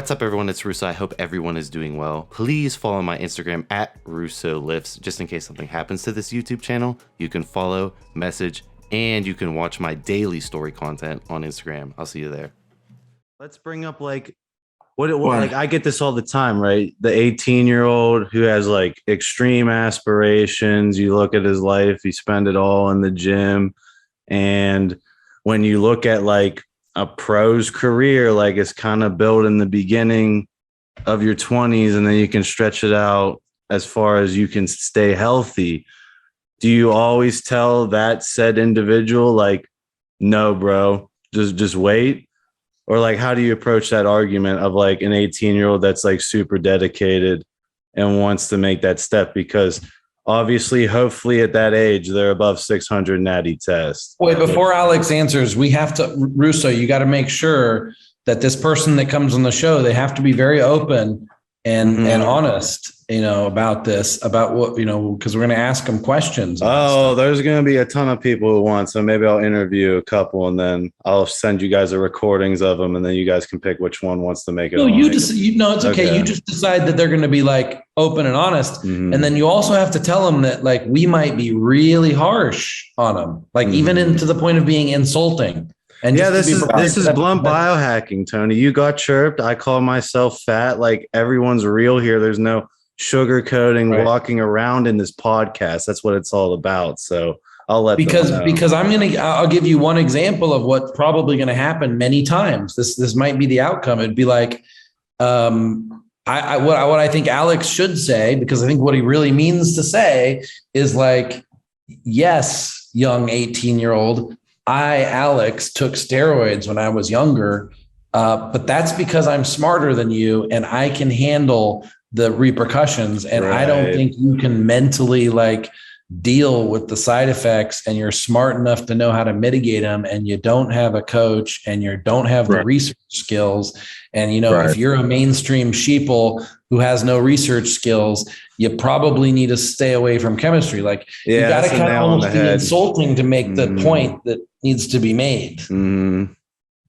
What's up, everyone? It's Russo. I hope everyone is doing well. Please follow my Instagram at RussoLifts, just in case something happens to this YouTube channel. You can follow, message, and you can watch my daily story content on Instagram. I'll see you there. Let's bring up like I get this all the time, right? The 18-year-old who has like extreme aspirations. You look at his life, he spent it all in the gym. And when you look at like a pro's career, like it's kind of built in the beginning of your 20s, and then you can stretch it out as far as you can stay healthy. Do you always tell that said individual, like, no, bro, just wait? Or like, how do you approach that argument of like an 18-year-old that's like super dedicated and wants to make that step? Because obviously, hopefully at that age, they're above 600 natty test. Wait, before Alex answers, we have to, Russo, you got to make sure that this person that comes on the show, they have to be very open and honest, about this, about what, because we're going to ask them questions. Oh, there's going to be a ton of people who want, so maybe I'll interview a couple and then I'll send you guys the recordings of them, and then you guys can pick which one wants to make it. No, it's okay. You just decide that they're going to be like open and honest. And then you also have to tell them that like, we might be really harsh on them, like even to the point of being insulting. And yeah, this is blunt biohacking, Tony. You got chirped. I call myself fat. Like, everyone's real here. There's no sugarcoating, walking around in this podcast. That's what it's all about. So I'll let because I'll give you one example of what's probably going to happen many times. This might be the outcome. It'd be like, what I think Alex should say, because I think what he really means to say is like, yes, young 18-year-old, I, Alex, took steroids when I was younger, but that's because I'm smarter than you and I can handle the repercussions. And I don't think you can mentally like deal with the side effects, and you're smart enough to know how to mitigate them, and you don't have a coach, and you don't have the research skills. And, if you're a mainstream sheeple who has no research skills, you probably need to stay away from chemistry. Like, you got to kind of almost be insulting to make the point that needs to be made.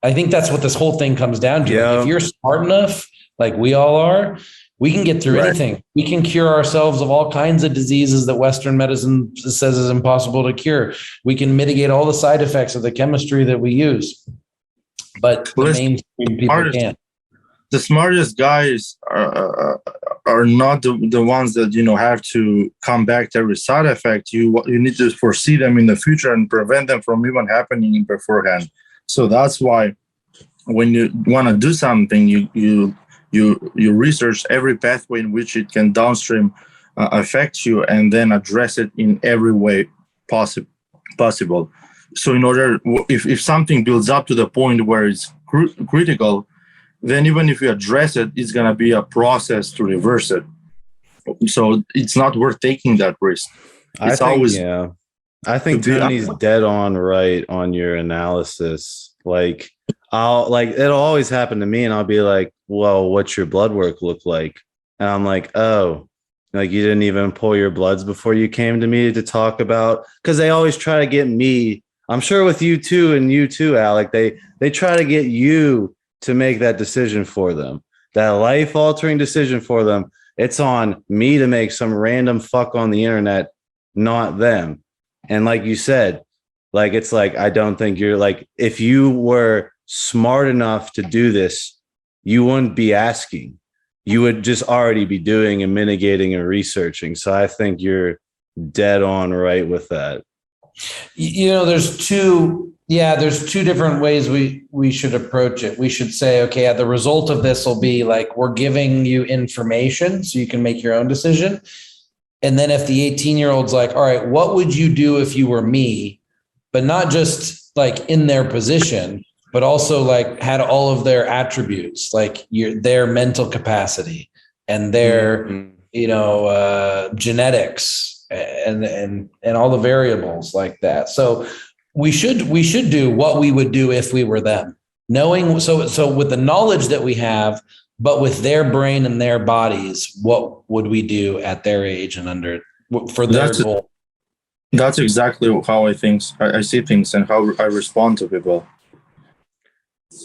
I think that's what this whole thing comes down to. Like, if you're smart enough, like we all are, we can get through anything. We can cure ourselves of all kinds of diseases that Western medicine says is impossible to cure. We can mitigate all the side effects of the chemistry that we use. But the mainstream people can't. The smartest guys are not the ones that, have to come back to every side effect. You need to foresee them in the future and prevent them from even happening beforehand. So that's why when you want to do something, you research every pathway in which it can downstream affect you, and then address it in every way possible. So in order, if something builds up to the point where it's critical, then even if you address it, it's going to be a process to reverse it. So it's not worth taking that risk. I think Tony's dead on right on your analysis. Like, it'll always happen to me, and I'll be like, well, what's your blood work look like? And I'm like, oh, like you didn't even pull your bloods before you came to me to talk about, because they always try to get me, I'm sure with you too, and you too, Alec, they try to get you to make that decision for them, that life-altering decision for them. It's on me to make some random fuck on the internet, not them. And like you said, like, it's like, I don't think you're like, if you were smart enough to do this, you wouldn't be asking. You would just already be doing and mitigating and researching. So I think you're dead on right with that. There's two different ways we should approach it. We should say, okay, the result of this will be like, we're giving you information so you can make your own decision. And then if the 18-year-old's like, all right, what would you do if you were me? But not just like in their position, but also like had all of their attributes, like their mental capacity and their, genetics and all the variables like that. So we should do what we would do if we were them, knowing. So with the knowledge that we have, but with their brain and their bodies, what would we do at their age and under for their goal? That's exactly how I see things and how I respond to people.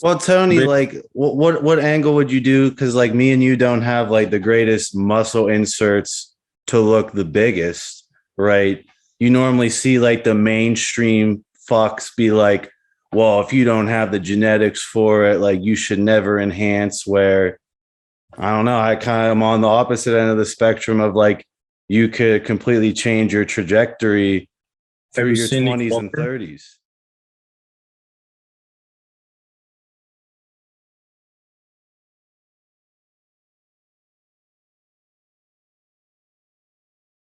Well, Tony, like, what angle would you do? Because like me and you don't have like the greatest muscle inserts to look the biggest, right? You normally see like the mainstream fucks be like, well, if you don't have the genetics for it, like you should never enhance. Where I don't know, I kind of am on the opposite end of the spectrum of like you could completely change your trajectory through your 20s and 30s.